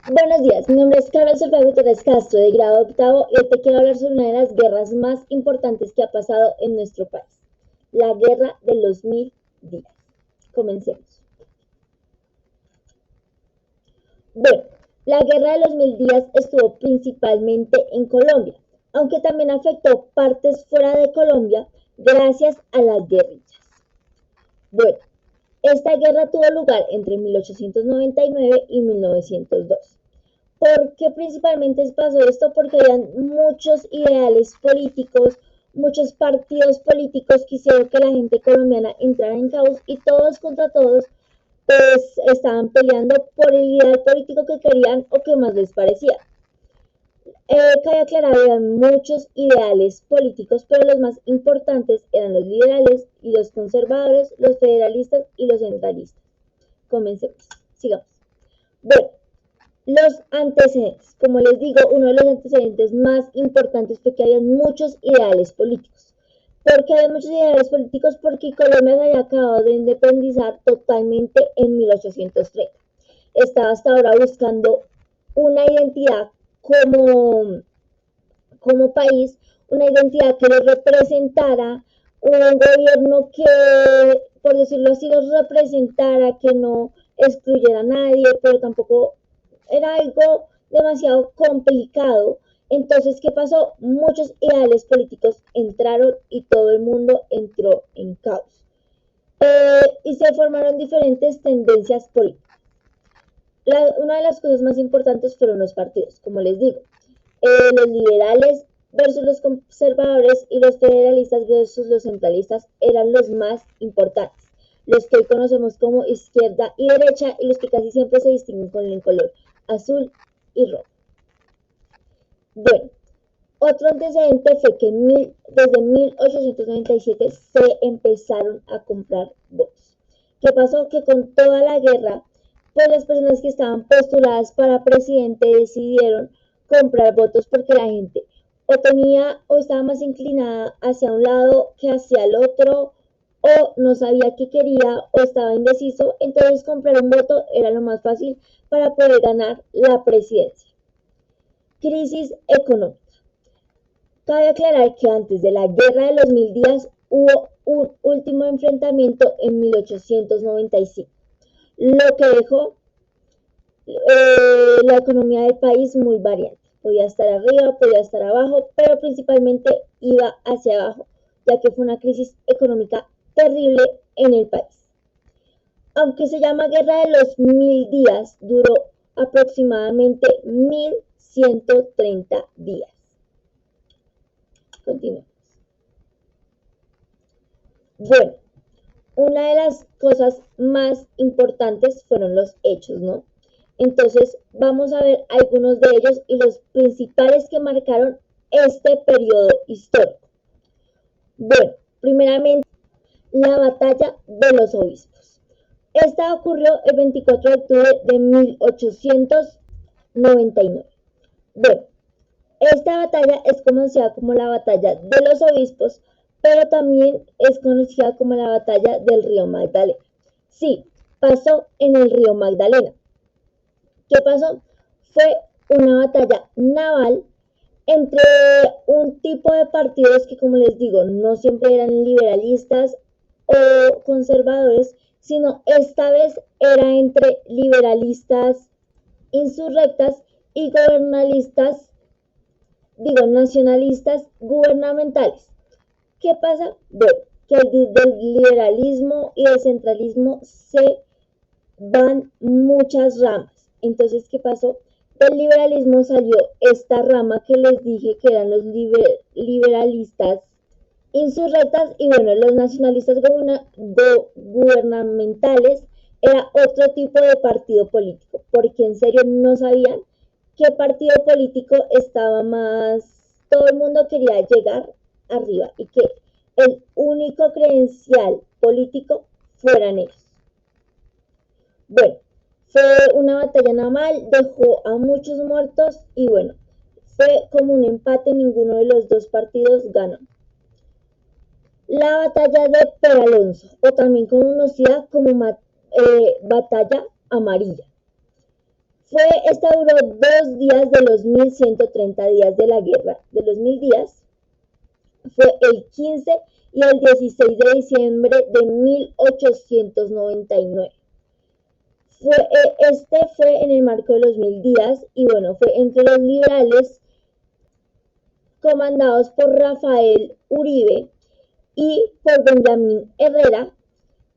Buenos días, mi nombre es Carlos Sofía Gutiérrez Castro, de grado octavo, y hoy te quiero hablar sobre una de las guerras más importantes que ha pasado en nuestro país, la Guerra de los Mil Días. Comencemos. Bueno, la Guerra de los Mil Días estuvo principalmente en Colombia, aunque también afectó partes fuera de Colombia gracias a las guerrillas. Bueno, esta guerra tuvo lugar entre 1899 y 1902. ¿Por qué principalmente pasó esto? Porque habían muchos ideales políticos, muchos partidos políticos que hicieron que la gente colombiana entrara en caos y todos contra todos pues estaban peleando por el ideal político que querían o que más les parecía. Cabe aclarar, había muchos ideales políticos, pero los más importantes eran los liberales y los conservadores, los federalistas y los centralistas. Comencemos, sigamos. Bueno, los antecedentes. Como les digo, uno de los antecedentes más importantes fue que había muchos ideales políticos. ¿Por qué había muchos ideales políticos? Porque Colombia se había acabado de independizar totalmente en 1830. Estaba hasta ahora buscando una identidad como país, una identidad que los representara, un gobierno que, por decirlo así, los representara, que no excluyera a nadie, pero tampoco era algo demasiado complicado. Entonces, ¿qué pasó? Muchos ideales políticos entraron y todo el mundo entró en caos. Y se formaron diferentes tendencias políticas. Una de las cosas más importantes fueron los partidos, como les digo. Los liberales versus los conservadores y los federalistas versus los centralistas eran los más importantes, los que hoy conocemos como izquierda y derecha y los que casi siempre se distinguen con el color azul y rojo. Bueno, otro antecedente fue que desde 1897 se empezaron a comprar votos. ¿Qué pasó? Que con toda la guerra, pues las personas que estaban postuladas para presidente decidieron comprar votos porque la gente o tenía o estaba más inclinada hacia un lado que hacia el otro o no sabía qué quería o estaba indeciso, entonces comprar un voto era lo más fácil para poder ganar la presidencia. Crisis económica. Cabe aclarar que antes de la Guerra de los Mil Días hubo un último enfrentamiento en 1895, lo que dejó la economía del país muy variante. Podía estar arriba, podía estar abajo, pero principalmente iba hacia abajo, ya que fue una crisis económica terrible en el país. Aunque se llama Guerra de los Mil Días, duró aproximadamente 1130 días. Continuamos. Bueno, una de las cosas más importantes fueron los hechos, ¿no? Entonces, vamos a ver algunos de ellos y los principales que marcaron este periodo histórico. Bueno, primeramente, la batalla de los obispos. Esta ocurrió el 24 de octubre de 1899. Bueno, esta batalla es conocida como la batalla de los obispos, pero también es conocida como la batalla del río Magdalena. Sí, pasó en el río Magdalena. ¿Qué pasó? Fue una batalla naval entre un tipo de partidos que, como les digo, no siempre eran liberalistas o conservadores, sino esta vez era entre liberalistas insurrectas y nacionalistas gubernamentales. ¿Qué pasa? Bueno, que del liberalismo y del centralismo se van muchas ramas. Entonces, ¿qué pasó? Del liberalismo salió esta rama que les dije que eran los liberalistas insurrectas y bueno, los nacionalistas gubernamentales era otro tipo de partido político, porque en serio no sabían qué partido político estaba más, todo el mundo quería llegar arriba y que el único credencial político fueran ellos. Bueno, fue una batalla naval, dejó a muchos muertos y bueno, fue como un empate, ninguno de los dos partidos ganó. La batalla de Peralonso, o también conocida como batalla amarilla, Esta duró 2 días de los 1130 días de la guerra. De los 1000 días fue el 15 y el 16 de diciembre de 1899. Este fue en el marco de los 1000 días y bueno, fue entre los liberales comandados por Rafael Uribe y por Benjamín Herrera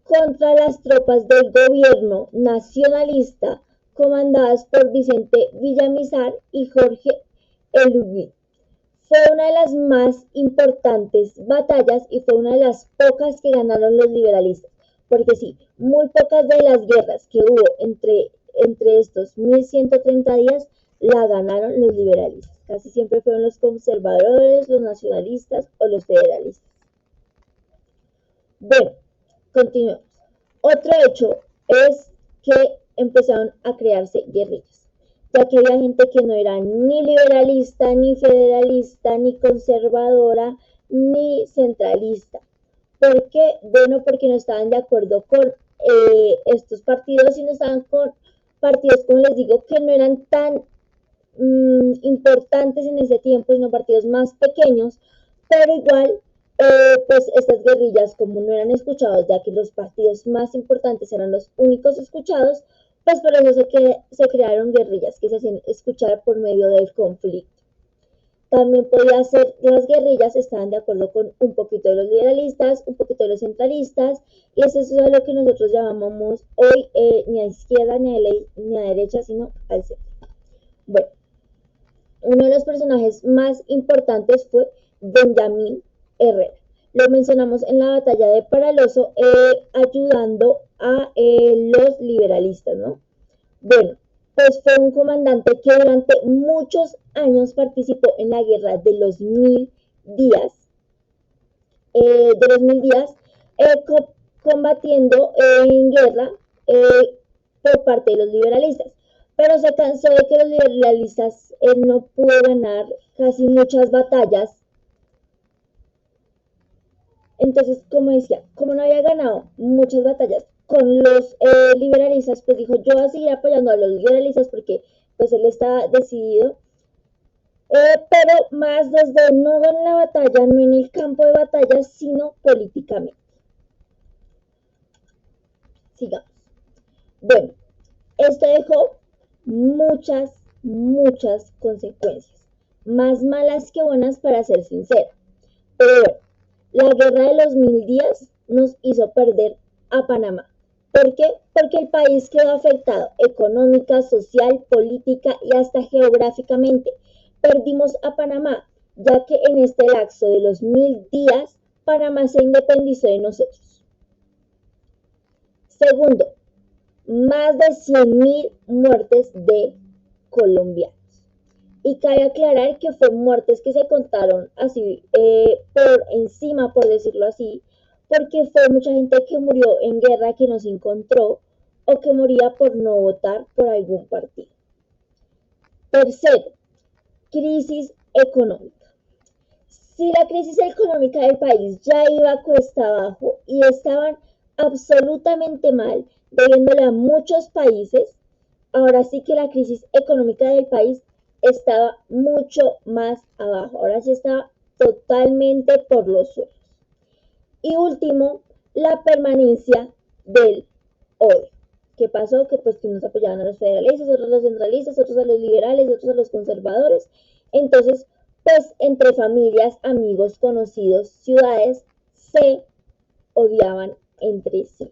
contra las tropas del gobierno nacionalista comandadas por Vicente Villamizar y Jorge Elwin. Fue una de las más importantes batallas y fue una de las pocas que ganaron los liberalistas, porque sí, muy pocas de las guerras que hubo entre estos 1130 días la ganaron los liberalistas. Casi siempre fueron los conservadores, los nacionalistas o los federalistas. Bueno, continuemos. Otro hecho es que empezaron a crearse guerrillas, ya que había gente que no era ni liberalista, ni federalista, ni conservadora, ni centralista. ¿Por qué? Bueno, porque no estaban de acuerdo con estos partidos y no estaban con partidos, como les digo, que no eran tan importantes en ese tiempo, sino partidos más pequeños, pero igual pues estas guerrillas, como no eran escuchados, ya que los partidos más importantes eran los únicos escuchados, pues por eso se crearon guerrillas que se hacían escuchar por medio del conflicto. También podía ser que las guerrillas estaban de acuerdo con un poquito de los liberalistas, un poquito de los centralistas, y eso es lo que nosotros llamamos hoy ni a izquierda ni a derecha, sino al centro. Bueno, uno de los personajes más importantes fue Benjamín Herrera. Lo mencionamos en la batalla de Paraloso, ayudando a los liberalistas, ¿no? Bueno, pues fue un comandante que durante muchos años participó en la guerra de los 1000 días, combatiendo en guerra por parte de los liberalistas. Pero se cansó de que los liberalistas no pudo ganar casi muchas batallas. Entonces, como decía, como no había ganado muchas batallas con los liberalistas, pues dijo, yo voy a seguir apoyando a los liberalistas porque pues él está decidido, pero más desde no en la batalla, no en el campo de batalla, sino políticamente. Sigamos. Bueno, esto dejó muchas consecuencias, más malas que buenas para ser sincera. Pero bueno, la guerra de los 1000 días nos hizo perder a Panamá. ¿Por qué? Porque el país quedó afectado económica, social, política y hasta geográficamente. Perdimos a Panamá, ya que en este lapso de los 1000 días, Panamá se independizó de nosotros. Segundo, más de 100.000 muertes de colombianos. Y cabe aclarar que fueron muertes que se contaron así por encima, por decirlo así, porque fue mucha gente que murió en guerra que no se encontró o que moría por no votar por algún partido. Tercero, crisis económica. Si la crisis económica del país ya iba cuesta abajo y estaban absolutamente mal, debiéndole a muchos países, ahora sí que la crisis económica del país estaba mucho más abajo, ahora sí estaba totalmente por los suelos. Y último, la permanencia del odio. ¿Qué pasó? Que pues que nos apoyaban a los federalistas, otros a los centralistas, otros a los liberales, otros a los conservadores. Entonces, pues entre familias, amigos, conocidos, ciudades, se odiaban entre sí.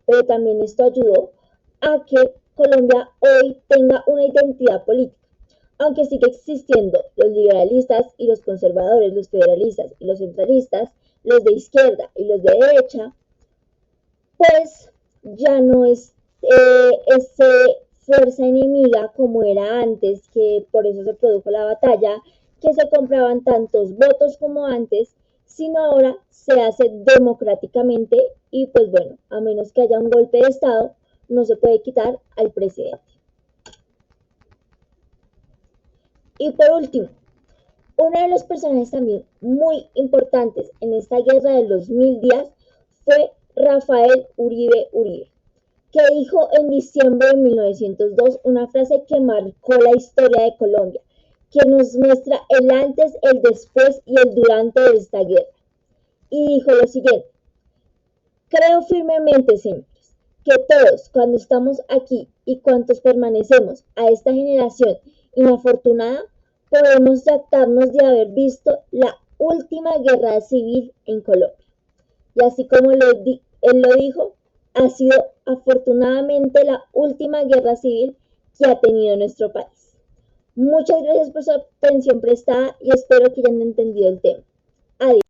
Pero también esto ayudó a que Colombia hoy tenga una identidad política. Aunque sigue existiendo los liberalistas y los conservadores, los federalistas y los centralistas, los de izquierda y los de derecha, pues ya no es esa fuerza enemiga como era antes, que por eso se produjo la batalla, que se compraban tantos votos como antes, sino ahora se hace democráticamente y pues bueno, a menos que haya un golpe de Estado, no se puede quitar al presidente. Y por último, uno de los personajes también muy importantes en esta guerra de los 1000 días fue Rafael Uribe Uribe, que dijo en diciembre de 1902 una frase que marcó la historia de Colombia, que nos muestra el antes, el después y el durante de esta guerra. Y dijo lo siguiente: creo firmemente, señores, que todos, cuando estamos aquí y cuantos permanecemos a esta generación inafortunada, podemos jactarnos de haber visto la última guerra civil en Colombia. Y así como él lo dijo, ha sido afortunadamente la última guerra civil que ha tenido nuestro país. Muchas gracias por su atención prestada y espero que hayan entendido el tema. Adiós.